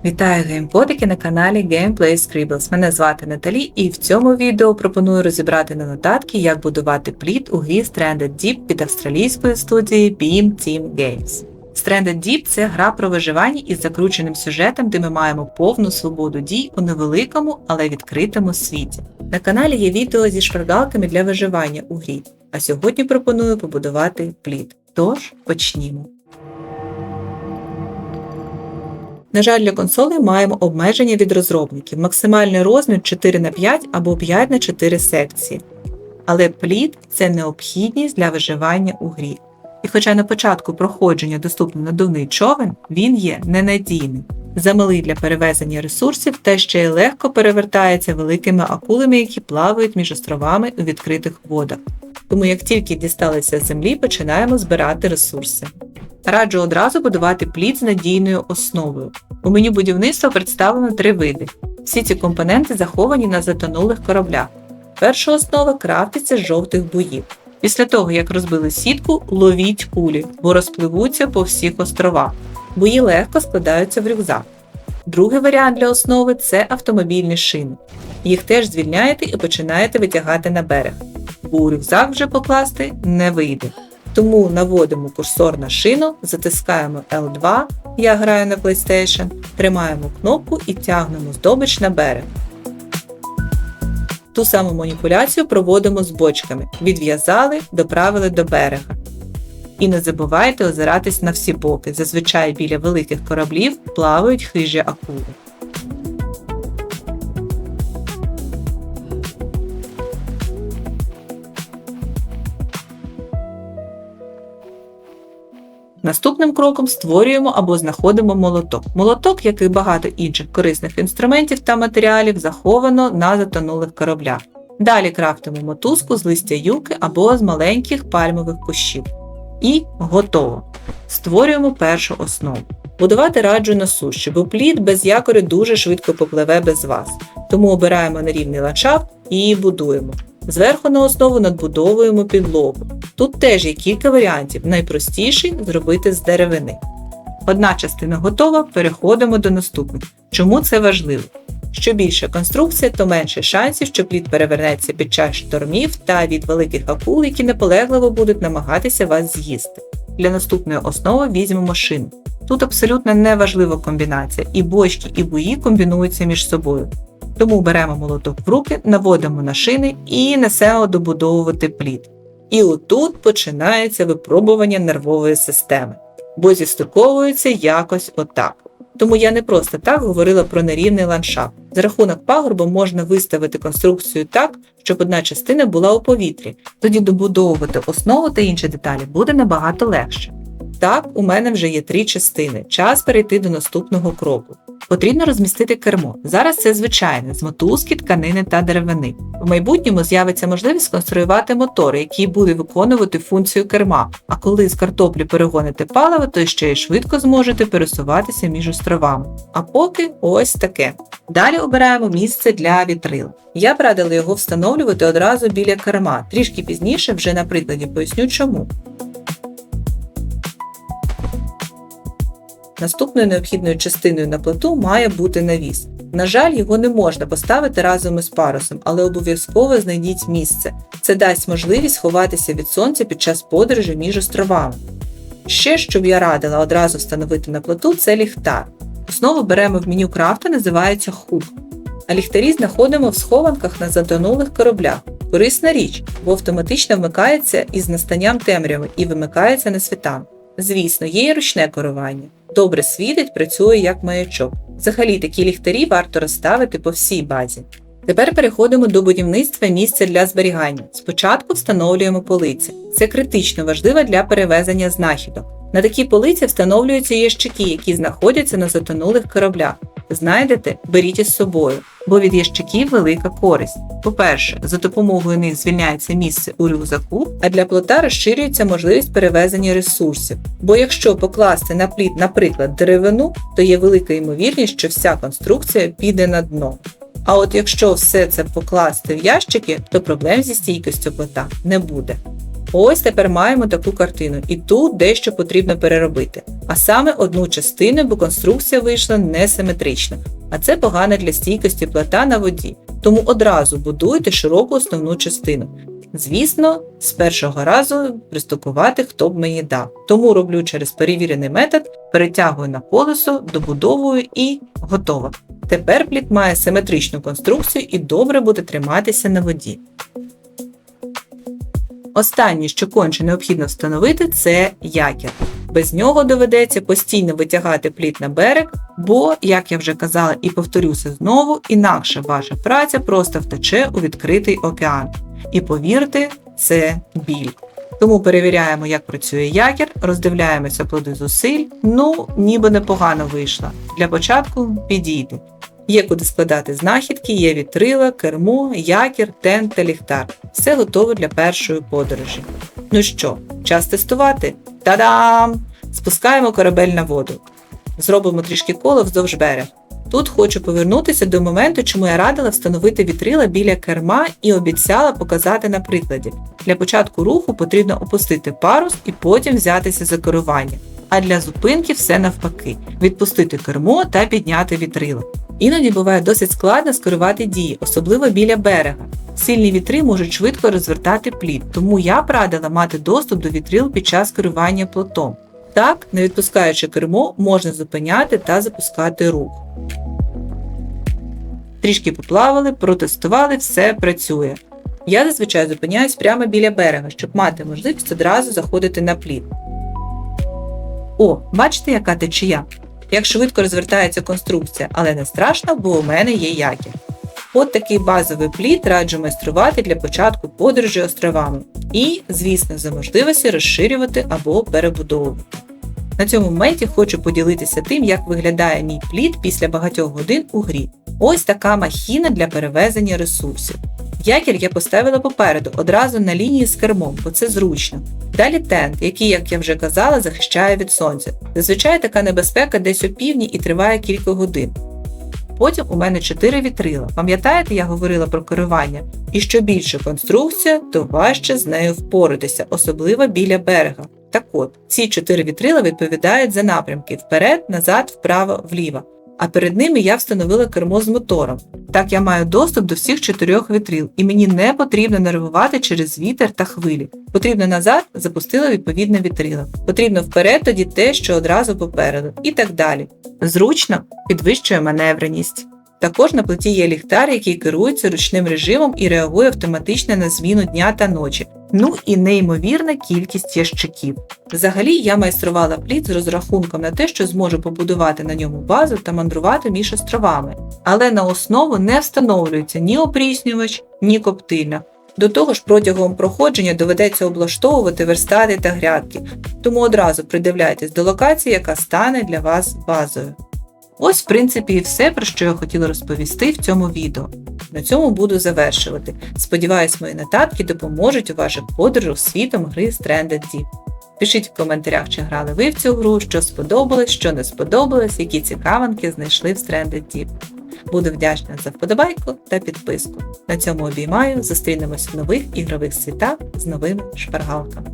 Вітаю геймподики на каналі Gameplay Scribbles. Мене звати Наталі, і в цьому відео пропоную розібрати на нотатки, як будувати плід у грі Stranded Deep від австралійської студії Beam Team Games. Stranded Deep – це гра про виживання із закрученим сюжетом, де ми маємо повну свободу дій у невеликому, але відкритому світі. На каналі є відео зі шпаргалками для виживання у грі, а сьогодні пропоную побудувати плід. Тож, почнімо. На жаль, для консолей маємо обмеження від розробників. Максимальний розмір 4х5 або 5х4 секції. Але плід – це необхідність для виживання у грі. І хоча на початку проходження доступний надувний човен, він є ненадійним. Замалий для перевезення ресурсів та ще й легко перевертається великими акулами, які плавають між островами у відкритих водах. Тому як тільки дісталися з землі, починаємо збирати ресурси. Раджу одразу будувати плід з надійною основою. У меню будівництва представлено 3 види. Всі ці компоненти заховані на затонулих кораблях. Перша основа крафтиться з жовтих буїв. Після того, як розбили сітку, ловіть кулі, бо розпливуться по всіх островах. Буї легко складаються в рюкзак. Другий варіант для основи – це автомобільні шини. Їх теж звільняєте і починаєте витягати на берег, бо у рюкзак вже покласти не вийде. Тому наводимо курсор на шину, затискаємо L2, я граю на PlayStation, тримаємо кнопку і тягнемо здобич на берег. Ту саму маніпуляцію проводимо з бочками. Відв'язали, доправили до берега. І не забувайте озиратись на всі боки. Зазвичай біля великих кораблів плавають хижі акули. Наступним кроком створюємо або знаходимо молоток. Молоток, як і багато інших корисних інструментів та матеріалів, заховано на затонулих кораблях. Далі крафтимо мотузку з листя юки або з маленьких пальмових кущів. І готово! Створюємо першу основу. Будувати раджу на суші, бо плід без якоря дуже швидко попливе без вас. Тому обираємо нерівний ландшафт і будуємо. Зверху на основу надбудовуємо підлогу. Тут теж є кілька варіантів. Найпростіший – зробити з деревини. Одна частина готова, переходимо до наступних. Чому це важливо? Що більша конструкція, то менше шансів, що плід перевернеться під час штормів та від великих акул, які наполегливо будуть намагатися вас з'їсти. Для наступної основи візьмемо шину. Тут абсолютно неважлива комбінація. І бочки, і буї комбінуються між собою. Тому беремо молоток в руки, наводимо на шини і несемо добудовувати плід. І отут починається випробування нервової системи, бо зістиковуються якось отак. Тому я не просто так говорила про нерівний ландшафт. За рахунок пагорбу можна виставити конструкцію так, щоб одна частина була у повітрі. Тоді добудовувати основу та інші деталі буде набагато легше. Так, у мене вже є 3 частини. Час перейти до наступного кроку. Потрібно розмістити кермо. Зараз це звичайне, з мотузки, тканини та деревини. В майбутньому з'явиться можливість сконструювати мотор, який буде виконувати функцію керма. А коли з картоплі перегоните паливо, то ще й швидко зможете пересуватися між островами. А поки ось таке. Далі обираємо місце для вітрил. Я б радила його встановлювати одразу біля керма. Трішки пізніше вже на прикладі поясню чому. Наступною необхідною частиною на плоту має бути навіс. На жаль, його не можна поставити разом із парусом, але обов'язково знайдіть місце. Це дасть можливість ховатися від сонця під час подорожі між островами. Ще, що б я радила одразу встановити на плоту, це ліхтар. Основу беремо в меню крафту, називається хук. А ліхтарі знаходимо в схованках на затонулих кораблях. Корисна річ, бо автоматично вмикається із настанням темряви і вимикається на світанку. Звісно, є і ручне керування. Добре світить, працює як маячок. Взагалі, такі ліхтарі варто розставити по всій базі. Тепер переходимо до будівництва місця для зберігання. Спочатку встановлюємо полиці. Це критично важливо для перевезення знахідок. На такі полиці встановлюються ящики, які знаходяться на затонулих кораблях. Знайдете – беріть із собою, бо від ящиків велика користь. По-перше, за допомогою них звільняється місце у рюкзаку, а для плота розширюється можливість перевезення ресурсів. Бо якщо покласти на плід, наприклад, деревину, то є велика ймовірність, що вся конструкція піде на дно. А от якщо все це покласти в ящики, то проблем зі стійкістю плота не буде. Ось тепер маємо таку картину, і тут дещо потрібно переробити. А саме одну частину, бо конструкція вийшла несиметрична. А це погано для стійкості плота на воді. Тому одразу будуйте широку основну частину. Звісно, з першого разу приступувати хто б мені дав. Тому роблю через перевірений метод, перетягую на колесо, добудовую і готово. Тепер плід має симетричну конструкцію і добре буде триматися на воді. Останнє, що конче необхідно встановити, це якір. Без нього доведеться постійно витягати плід на берег, бо, як я вже казала і повторюся знову, інакше ваша праця просто втече у відкритий океан. І повірте, це біль. Тому перевіряємо, як працює якір, роздивляємося плоди зусиль, ніби непогано вийшло. Для початку підійде. Є куди складати знахідки, є вітрила, кермо, якір, тент та ліхтар. Все готове для першої подорожі. Ну що, час тестувати? Та-дам! Спускаємо корабель на воду. Зробимо трішки коло вздовж берега. Тут хочу повернутися до моменту, чому я радила встановити вітрила біля керма і обіцяла показати на прикладі. Для початку руху потрібно опустити парус і потім взятися за керування. А для зупинки все навпаки – відпустити кермо та підняти вітрила. Іноді буває досить складно скерувати дії, особливо біля берега. Сильні вітри можуть швидко розвертати плід, тому я б радила мати доступ до вітрил під час керування плотом. Так, не відпускаючи кермо, можна зупиняти та запускати рух. Трішки поплавали, протестували, все працює. Я зазвичай зупиняюсь прямо біля берега, щоб мати можливість одразу заходити на плід. О, бачите, яка течія? Як швидко розвертається конструкція, але не страшно, бо у мене є якір. От такий базовий плід раджу майструвати для початку подорожі островами. І, звісно, за можливості розширювати або перебудовувати. На цьому моменті хочу поділитися тим, як виглядає мій плід після багатьох годин у грі. Ось така махіна для перевезення ресурсів. Якір я поставила попереду, одразу на лінії з кермом, бо це зручно. Далі тент, який, як я вже казала, захищає від сонця. Зазвичай така небезпека десь опівдні і триває кілька годин. Потім у мене 4 вітрила. Пам'ятаєте, я говорила про керування? І що більше конструкція, то важче з нею впоратися, особливо біля берега. Так от, ці 4 вітрила відповідають за напрямки вперед, назад, вправо, вліво. А перед ними я встановила кермо з мотором. Так я маю доступ до всіх 4 вітрил, і мені не потрібно нервувати через вітер та хвилі. Потрібно назад, запустила відповідне вітрило. Потрібно вперед, тоді те, що одразу попереду. І так далі. Зручно, підвищує маневреність. Також на плиті є ліхтар, який керується ручним режимом і реагує автоматично на зміну дня та ночі. І неймовірна кількість ящиків. Взагалі, я майструвала плід з розрахунком на те, що зможу побудувати на ньому базу та мандрувати між островами. Але на основу не встановлюється ні опріснювач, ні коптильня. До того ж, протягом проходження доведеться облаштовувати верстати та грядки, тому одразу придивляйтесь до локації, яка стане для вас базою. Ось, в принципі, і все, про що я хотіла розповісти в цьому відео. На цьому буду завершувати. Сподіваюсь, мої нотатки допоможуть у ваших подорожах світом гри Stranded Deep. Пишіть в коментарях, чи грали ви в цю гру, що сподобалось, що не сподобалось, які цікавинки знайшли в Stranded Deep. Буду вдячна за вподобайку та підписку. На цьому обіймаю, зустрінемось в нових ігрових світах з новими шпаргалками.